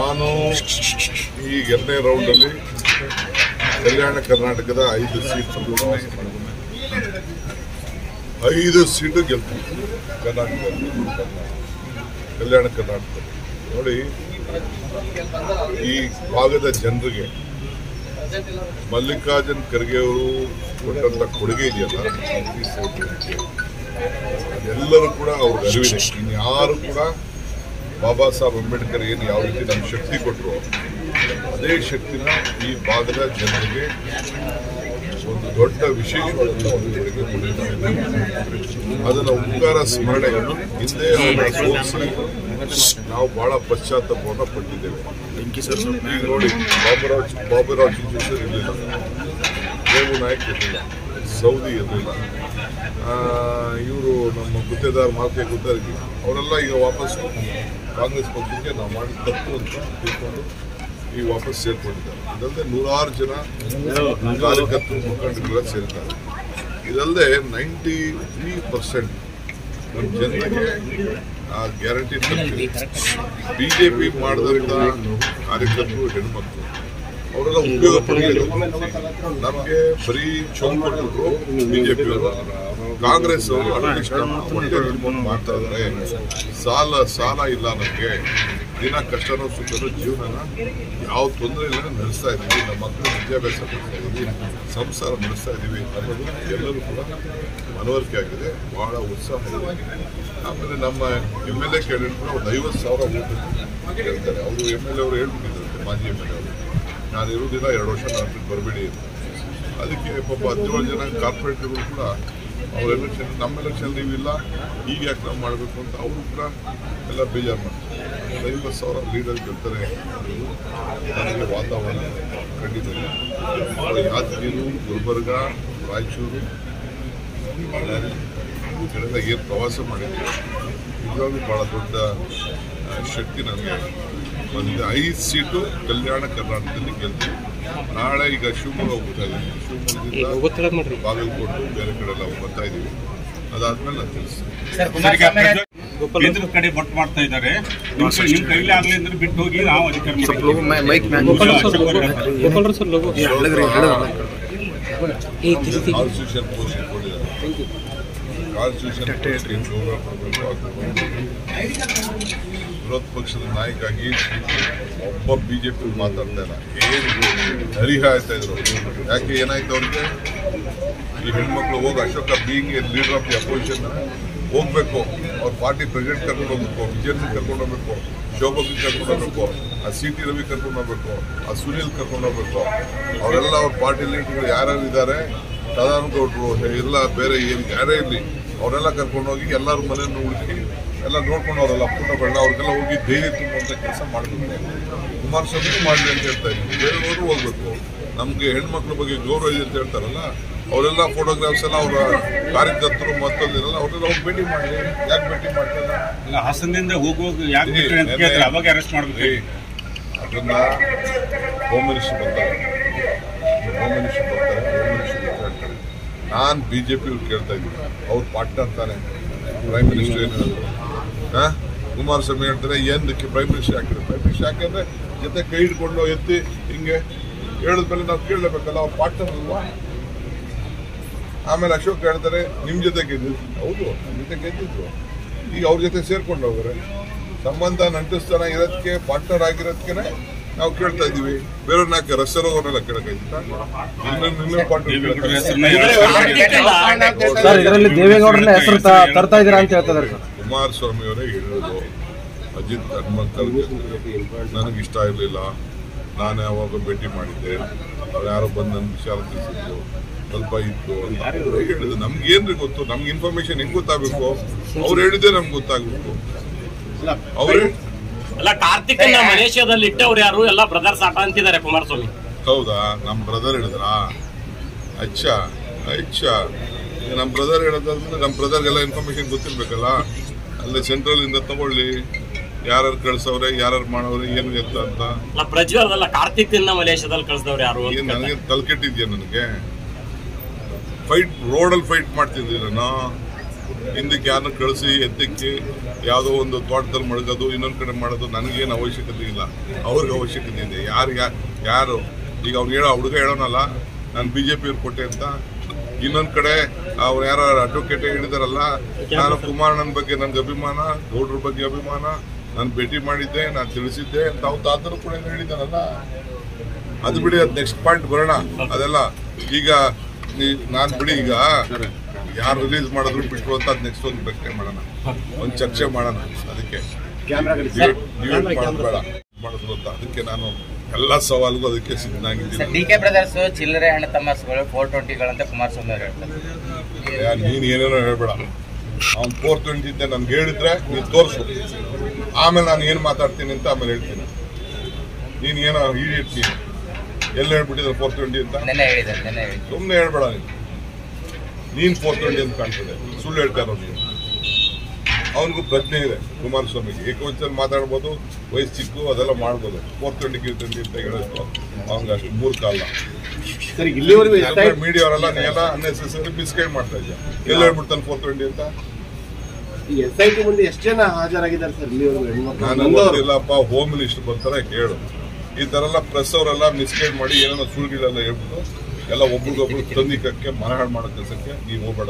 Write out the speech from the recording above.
ನಾನು ಈ 2ನೇ ರೌಂಡಲ್ಲಿ ಕಲ್ಯಾಣ ಕರ್ನಾಟಕದ 5 ಸೀಟು 5 ಸೀಟು ಗೆಲ್ತೀನಿ ಕರ್ನಾಟಕದಲ್ಲಿ. ಕಲ್ಯಾಣ ಕರ್ನಾಟಕದಲ್ಲಿ ನೋಡಿ, ಈ ಭಾಗದ ಜನರಿಗೆ ಮಲ್ಲಿಕಾರ್ಜುನ್ ಖರ್ಗೆ ಅವರು ಕೊಟ್ಟಂತ ಕೊಡುಗೆ ಇದೆಯಲ್ಲ, ಎಲ್ಲರೂ ಕೂಡ ಅವ್ರಿಗೆ ಅರಿವಿದೆ. ಇನ್ಯಾರು ಕೂಡ ಬಾಬಾ ಸಾಹೇಬ್ ಅಂಬೇಡ್ಕರ್ ಏನು ಯಾವ ರೀತಿ ನಮ್ಗೆ ಶಕ್ತಿ ಕೊಟ್ಟರು, ಅದೇ ಶಕ್ತಿನ ಈ ಭಾಗದ ಜನರಿಗೆ ಒಂದು ದೊಡ್ಡ ವಿಶೇಷವಾದಂಥ ಒಂದು ಕೊಡುಗೆ ಕೊಟ್ಟಿದ್ದಾರೆ. ಅದನ್ನ ಉಪಕಾರ ಸ್ಮರಣೆಯನ್ನು ಹಿಂದೆ ಅವರ ಸೋಲಿಸಿ ನಾವು ಬಹಳ ಪಶ್ಚಾತ್ತಾಪವನ್ನು ಪಟ್ಟಿದ್ದೇವೆ. ಈಗ ನೋಡಿ, ಬಾಬುರಾವ್ ಚಿಂಚೇಶ್ವರ್ ಇರಲಿಲ್ಲ, ದೇವು ನಾಯಕ್ ಇರಲಿಲ್ಲ, ಸೌದಿ ಇರಲಿಲ್ಲ, ಇವರು ನಮ್ಮ ಗುತ್ತೇದಾರ್ ಮಾತೆ ಗುತ್ತೇದಾರ್ ಅವರೆಲ್ಲ ಈಗ ವಾಪಸ್ಸು ಕಾಂಗ್ರೆಸ್ ಪಕ್ಷಕ್ಕೆ ನಾವು ಮಾಡಿದ ತಪ್ಪು ಅಂತ ತಿಳ್ಕೊಂಡು ಈಗ ವಾಪಸ್ ಸೇರ್ಕೊಂಡಿದ್ದಾರೆ. ಇದಲ್ಲದೆ 100 ಜನ ಕಾರ್ಯಕರ್ತರು ಮುಖಂಡರುಗಳ ಸೇರಿದ್ದಾರೆ. ಇದಲ್ಲದೆ 93% ನಮ್ಮ ಜನರಿಗೆ ಆ ಗ್ಯಾರಂಟಿ ತಲುಪಿದೆ. ಬಿಜೆಪಿ ಮಾಡಿದಂಥ ಕಾರ್ಯಕರ್ತರು ಹೆಣ್ಮಕ್ಳು ಅವರೆಲ್ಲ ಉಪಯೋಗ ಪಡೆಯಲು ನಮಗೆ ಬರೀ ಚೌಕ್ ಕೊಟ್ಟರು ಬಿಜೆಪಿಯವರು. ಕಾಂಗ್ರೆಸ್ ಅವರು ಮಾಡ್ತಾ ಇದ್ದಾರೆ. ಸಾಲ ಇಲ್ಲ, ನಮಗೆ ದಿನ ಕಷ್ಟನೋ ಸುಖನೋ ಜೀವನನ ಯಾವ ತೊಂದರೆ ಇಲ್ಲ ನಡೆಸ್ತಾ ಇದ್ದೀವಿ. ನಮ್ಮ ಮಕ್ಕಳು ವಿದ್ಯಾಭ್ಯಾಸ ಮಾಡ್ತಾ ಇದ್ದೀವಿ, ಸಂಸಾರ ನಡೆಸ್ತಾ ಇದ್ದೀವಿ ಅನ್ನೋದು ಎಲ್ಲರೂ ಕೂಡ ಮನವರಿಕೆ ಆಗಿದೆ. ಬಹಳ ಉತ್ಸಾಹ ಇದೆ. ಆಮೇಲೆ ನಮ್ಮ MLA ಕ್ಯಾಂಡಿಡೇಟ್ ಕೂಡ ಒಂದು 50,000 ಓಟ್ ಹೇಳ್ತಾರೆ. ಅವರು MLA ಅವರು ಹೇಳ್ಬಿಟ್ಟಿದ್ದಾರೆ, ಮಾಜಿ MLA ಅವರು, ನಾನು ಇರುವುದಿಲ್ಲ 2 ವರ್ಷ ನಾನು ಬರಬೇಡಿ ಅಂತ. ಅದಕ್ಕೆ ಪಾಪ 17 ಜನ ಕಾರ್ಪೊರೇಟರ್ಗಳು ಕೂಡ ಅವ್ರ ಎಲೆಕ್ಷನ್, ನಮ್ಮ ಎಲೆಕ್ಷನ್ ನೀವಿಲ್ಲ, ಈಗ ಯಾಕೆ ನಾವು ಮಾಡಬೇಕು ಅಂತ ಅವರು ಕೂಡ ಎಲ್ಲ ಬೇಜಾರು ಮಾಡ್ತಾರೆ. 50,000 ಲೀಡರ್ ಗೆಲ್ತಾರೆ. ನನಗೆ ವಾತಾವರಣ ಖಂಡಿತ ಯಾದಗಿರಿ, ಗುಲ್ಬರ್ಗ, ರಾಯಚೂರು ಕಡೆಯಿಂದ ಏನು ಪ್ರವಾಸ ಮಾಡಿದ್ದೀವಿ, ನಿಜವಾಗ್ಲೂ ಭಾಳ ದೊಡ್ಡ ಶಕ್ತಿ ನನಗೆ ಬಂದಿದೆ. 5 ಸೀಟು ಕಲ್ಯಾಣ ಕರ್ನಾಟಕದಲ್ಲಿ ಗೆಲ್ತೀವಿ. ನಾಳೆ ಈಗ ಶಿವಮೊಗ್ಗ ಹೋಗ್ತಾ ಇದ್ದೀವಿ, ಶಿವಮೊಗ್ಗದಿಂದ ಬಾಗಲಕೋಟೆ ಬೇರೆ ಕಡೆ ಎಲ್ಲ ಬರ್ತಾ ಇದ್ದೀವಿ. ಅದಾದ್ಮೇಲೆ ನಾನು ತಿಳಿಸ್ತೀನಿ. ಕೇಂದ್ರದ ಕಡೆ ಬಟ್ ಮಾಡ್ತಾ ಇದ್ದಾರೆ, ನಿಮ್ಮ ಕೈಲಿ ಆಗಲಿ ಅಂದ್ರೆ ಬಿಟ್ಟು ಹೋಗಿ ನಾವು ಅಧಿಕಾರ ಕಾನ್ಸ್ಟಿಟ್ಯೂಷನ್ ಪೋಸ್ಟ್ ಕೊಟ್ಟಿದ್ದಾರೆ. ಕಾನ್ಸ್ಟಿಟ್ಯೂಷನ್ ವಿರೋಧ ಪಕ್ಷದ ನಾಯಕಾಗಿ ಒಬ್ಬ ಬಿಜೆಪಿ ಮಾತಾಡ್ತಾ ಇಲ್ಲ. ಏನು ಹರಿಹಾಯ್ತಾ ಇದ್ರು, ಯಾಕೆ ಏನಾಯ್ತು ಅವ್ರಿಗೆ? ಈ ಹೆಣ್ಮಕ್ಳು ಹೋಗಿ Ashoka being leader of the opposition ಹೋಗ್ಬೇಕು, ಅವ್ರ ಪಾರ್ಟಿ ಪ್ರೆಸಿಡೆಂಟ್ ಕರ್ಕೊಂಡು ಹೋಗ್ಬೇಕು, ವಿಜಯನ್ ಕರ್ಕೊಂಡು ಹೋಗ್ಬೇಕು, ಶೋಭಕ್ಕೆ ಕರ್ಕೊಂಡು ಹೋಗ್ಬೇಕು, ಆ CT ರವಿ ಕರ್ಕೊಂಡು ಹೋಗ್ಬೇಕು, ಆ ಸುನೀಲ್ ಕರ್ಕೊಂಡು ಹೋಗ್ಬೇಕು. ಅವರೆಲ್ಲ ಅವ್ರ ಪಾರ್ಟಿ ಲೀಡರ್ಗಳು ಯಾರ್ಯಾರು ಇದ್ದಾರೆ, ಸದಾನಗೌಡರು ಎಲ್ಲ ಬೇರೆ ಏನು ಯಾರೇ ಇರಲಿ, ಅವರೆಲ್ಲ ಕರ್ಕೊಂಡು ಹೋಗಿ ಎಲ್ಲರ ಮನೆಯನ್ನು ಹುಡುಕಿ ಎಲ್ಲ ನೋಡ್ಕೊಂಡು ಅವರೆಲ್ಲ ಪುಟ್ಟಗಳನ್ನ ಅವ್ರಿಗೆಲ್ಲ ಹೋಗಿ ಧೈರ್ಯ ತುಂಬುವಂಥ ಕೆಲಸ ಮಾಡಬೇಕು. ಕುಮಾರಸ್ವಾಮಿ ಮಾಡಲಿ ಅಂತ ಹೇಳ್ತಾ ಇದ್ದೀವಿ. ಬೇರೆಯವರು ಹೋಗ್ಬೇಕು. ನಮಗೆ ಹೆಣ್ಮಕ್ಳ ಬಗ್ಗೆ ಗೌರವ ಇದೆ ಅಂತ ಹೇಳ್ತಾರಲ್ಲ, ಅವರೆಲ್ಲ ಫೋಟೋಗ್ರಾಫ್ಸ್ ಎಲ್ಲ ಅವರ ಕಾರ್ಯಕರ್ತರು ಮತ್ತೊಂದಿರಲ್ಲ, ಅವರೆಲ್ಲ ಹೋಗಿ ಭೇಟಿ ಮಾಡಲಿ. ಯಾಕೆ ಭೇಟಿ ಮಾಡ್ತಾರೆ? ಹಾಸನದಿಂದ ಹೋಗುವಾಗ ಯಾಕೆ ಅವಾಗ ಅರೆಸ್ಟ್ ಮಾಡಬೇಕು? ಅದನ್ನ ಹೋಮ್ ಮಿನಿಸ್ಟರ್ ಬರ್ತಾರೆ, ಹೋಮ್ ಮಿನಿಸ್ಟರ್ ಹೇಳ್ತಾರೆ. ನಾನು BJP ಅವ್ರು ಕೇಳ್ತಾ ಇದ್ದೀನಿ, ಅವ್ರು ಪಾರ್ಟ್ನರ್ ತಾನೆ. ಪ್ರೈಮ್ ಮಿನಿಸ್ಟರ್ ಏನಾದ್ರು ಕುಮಾರಸ್ವಾಮಿ ಹೇಳ್ತಾರೆ, ಏನಕ್ಕೆ ಪ್ರೈಮ್ ಮಿನಿಸ್ಟರ್ ಹಾಕಿದ್ರು? ಪ್ರೈಮ್ ಮಿನಿಸ್ಟರ್ ಯಾಕೆಂದ್ರೆ ಜೊತೆ ಕೈ ಹಿಡ್ಕೊಂಡು ಎತ್ತಿ ಹಿಂಗೆ ಹೇಳಿದ್ಮೇಲೆ ನಾವು ಕೇಳಲೇಬೇಕಲ್ಲ, ಅವ್ರು ಪಾರ್ಟ್ನರ್ ಅಲ್ವಾ? ಆಮೇಲೆ ಅಶೋಕ್ ಹೇಳ್ತಾರೆ, ನಿಮ್ಮ ಜೊತೆ ಗೆದ್ದಿದ್ರು. ಹೌದು, ನಮ್ಮ ಜೊತೆ ಗೆದ್ದಿದ್ರು. ಈಗ ಅವ್ರ ಜೊತೆ ಸೇರ್ಕೊಂಡು ಹೋಗ್ರೆ ಸಂಬಂಧ ನಂಟಿಸ್ತಾನ ಇರೋದಕ್ಕೆ, ಪಾರ್ಟ್ನರ್ ಆಗಿರೋದಕ್ಕೆ ನಾವು ಕೇಳ್ತಾ ಇದ್ದೀವಿ. ಬೇರೆಯವ್ರನ್ನ ಯಾಕೆ ರಸ್ತೆಲ್ಲ ಅವ್ರನ್ನೆಲ್ಲ ಕೇಳಕ್ಕಾಯ್ತು? ಕುಮಾರಸ್ವಾಮಿ ಅವರೇ ಹೇಳೋದು, ಅಜಿತ್ ಹನುಮಂತಲ್ ನನಗೆ ಇಷ್ಟ ಇರಲಿಲ್ಲ, ನಾನು ಯಾವಾಗ ಭೇಟಿ ಮಾಡಿದ್ದೆ, ಅವ್ರು ಯಾರೋ ಬಂದು ನನ್ನ ವಿಚಾರ ತಿಳಿಸಿದ್ರು, ಸ್ವಲ್ಪ ಇತ್ತು ಹೇಳಿದ್ರು. ನಮ್ಗೇನ್ರಿ ಗೊತ್ತು? ನಮ್ಗೆ ಇನ್ಫಾರ್ಮೇಶನ್ ಹೆಂಗ್ ಗೊತ್ತಾಗಬೇಕು? ಅವ್ರು ಹೇಳಿದ್ದೆ ನಮ್ಗೆ ಗೊತ್ತಾಗಬೇಕು. ಅವ್ರು ಅಲ್ಲ, ಕಾರ್ತಿಕ್ ಮಲೇಷ್ಯಾದಲ್ಲಿ ಇಟ್ಟವ್ರು ಯಾರು? ಎಲ್ಲ ಬ್ರದರ್ಸ್ ಆಟ ಅಂತಿದ್ದಾರೆ ಕುಮಾರಸ್ವಾಮಿ. ಹೌದಾ? ನಮ್ಮ ಬ್ರದರ್ ಹೇಳಿದ್ರಾ? ಅಚ್ಚಾ, ನಮ್ಮ ಬ್ರದರ್ ಹೇಳೋದಾದ್ಮೇಲೆ ನಮ್ಮ ಬ್ರದರ್ಗೆಲ್ಲ ಇನ್ಫಾರ್ಮೇಶನ್ ಗೊತ್ತಿರ್ಬೇಕಲ್ಲ. ಅಲ್ಲೇ ಸೆಂಟ್ರಲ್ ಇಂದ ತಗೊಳ್ಳಿ, ಯಾರು ಕಳ್ಸವ್ರೆ, ಯಾರು ಮಾಡವ್ರೆ, ಏನು ಎತ್ತ ಅಂತ. ಪ್ರಜ್ವಲ್ ಕಾರ್ತಿಕ್ ಮಲೇಷ್ಯಾದಲ್ಲಿ ಕಳ್ಸಿದವ್ರು ಯಾರು? ನನಗೆ ತಲೆಕೆಟ್ಟಿದ್ಯಾ? ನನಗೆ ಫೈಟ್ ರೋಡಲ್ಲಿ ಫೈಟ್ ಮಾಡ್ತಿದ್ದೀರ, ಹಿಂದಕ್ಕೆ ಯಾರನ್ನ ಕಳಿಸಿ ಎತ್ತಕ್ಕೆ ಯಾವುದೋ ಒಂದು ತೋಟದಲ್ಲಿ ಮಡಗೋದು ಇನ್ನೊಂದು ಕಡೆ ಮಾಡೋದು ನನಗೇನು ಅವಶ್ಯಕತೆ ಇಲ್ಲ, ಅವ್ರಿಗೆ ಅವಶ್ಯಕತೆ ಇದೆ. ಯಾರು ಈಗ ಅವ್ರು ಹುಡುಗ ಹೇಳೋನಲ್ಲ ನಾನು BJP ಅವ್ರು ಕೊಟ್ಟೆ ಅಂತ, ಇನ್ನೊಂದು ಕಡೆ ಅವ್ರು ಯಾರು ಅಡ್ವೊಕೇಟ್ ಹೇಳಿದಾರಲ್ಲ ನಾನು ಕುಮಾರಣ್ಣನ ಬಗ್ಗೆ ನನ್ಗೆ ಅಭಿಮಾನ, ಗೌಡ್ರ ಬಗ್ಗೆ ಅಭಿಮಾನ, ನಾನು ಭೇಟಿ ಮಾಡಿದ್ದೆ, ನಾನು ತಿಳಿಸಿದ್ದೆ ಅಂತ ಅವ್ರು ತಾತರು ಕೂಡ ಹೇಳಿದಾರಲ್ಲ. ಅದು ಬಿಡಿ, ಅದು ನೆಕ್ಸ್ಟ್ ಪಾಯಿಂಟ್ ಬರೋಣ. ಅದೆಲ್ಲ ಈಗ ನಾನು ಬಿಡಿ, ಈಗ ಯಾರು ರಿಲೀಸ್ ಮಾಡಿದ್ರು ಬಿಟ್ರು ಅಂತ ಅದು ನೆಕ್ಸ್ಟ್ ಒಂದು ಪ್ರಶ್ನೆ ಮಾಡೋಣ, ಒಂದು ಚರ್ಚೆ ಮಾಡೋಣ. ಅದಕ್ಕೆ ಬೇಡ ಮಾಡಿದ್ರು ಅಂತ ಅದಕ್ಕೆ ನಾನು ಎಲ್ಲ ಸವಾಲ್ಗೂ ಅದಕ್ಕೆ ಸಿದ್ಧನಾಗಿದ್ದೀನಿ. DK ಬ್ರದರ್ಸ್ ಚಿಲ್ಲರೆ ಹಣ ತಮ್ಮಸ್ಗಳು 420ಗಳಂತ ಕುಮಾರಸ್ವಾಮಿ ಅವರು ಹೇಳ್ತಾರೆ. ನೀನ್ ಏನೇನೋ ಹೇಳ್ಬೇಡ. ಅವ್ನು 420 ಇದ್ದೆ ನನ್ಗೆ ಹೇಳಿದ್ರೆ ನೀನ್ ತೋರಿಸು, ಆಮೇಲೆ ನಾನು ಏನ್ ಮಾತಾಡ್ತೀನಿ ಅಂತ ಆಮೇಲೆ ಹೇಳ್ತೀನಿ. ನೀನ್ ಏನೋ ನೀನು ಎಲ್ಲ ಹೇಳ್ಬಿಟ್ಟಿದ್ರೆ 420 ಅಂತ ಸುಮ್ಮನೆ ಹೇಳ್ಬೇಡ. ನೀನ್ 420 ಅಂತ ಕಾಣ್ತದೆ, ಸುಳ್ಳು ಹೇಳ್ತಾ ಇರೋದು. ಅವನಿಗೂ ಪ್ರಜ್ಞೆ ಇದೆ ಕುಮಾರಸ್ವಾಮಿಗೆ, ಏಕವಚನ ಮಾತಾಡ್ಬೋದು, ವಯಸ್ಸು ಚಿಕ್ಕು, ಅದೆಲ್ಲ ಮಾಡ್ಬೋದು. 420 ಅಂತ ಹೇಳೋದು ಅವ್ನಿಗೆ ಅಷ್ಟು ಮೂರ್ಖ ಅಲ್ಲ. ಮೀಡಿಯಾ ಅವರೆಲ್ಲ ನೀವೆಲ್ಲ ಅನ್ನೆಸೆಸರಿ ಮಿಸ್ಗೈಡ್ ಮಾಡ್ತಾ ಇದ್ಯಾ. ಎಲ್ಲ ಹೇಳ್ಬಿಡ್ತಾನೆ 420 ಅಂತ. SIT ಮುಂದೆ ಎಷ್ಟು ಜನ ಹಾಜರಾಗಿದ್ದಾರೆ ಸರ್? ನಾನು ಗೊತ್ತಿಲ್ಲಪ್ಪ, ಹೋಮ್ ಮಿನಿಸ್ಟರ್ ಬರ್ತಾರೆ ಕೇಳು. ಈ ತರ ಎಲ್ಲ ಪ್ರೆಸ್ ಅವರೆಲ್ಲ ಮಿಸ್ಗೈಡ್ ಮಾಡಿ ಏನೇನೋ ಸುಳ್ಳುಗಳೆಲ್ಲ ಹೇಳ್ಬಿಟ್ಟು ಎಲ್ಲ ಒಬ್ರಿಗೊಬ್ರು ತಂದಿಕಕ್ಕೆ ಮನಹಾಳು ಮಾಡೋ ಕೆಲಸಕ್ಕೆ ನೀವು ಹೋಗ್ಬೇಡ.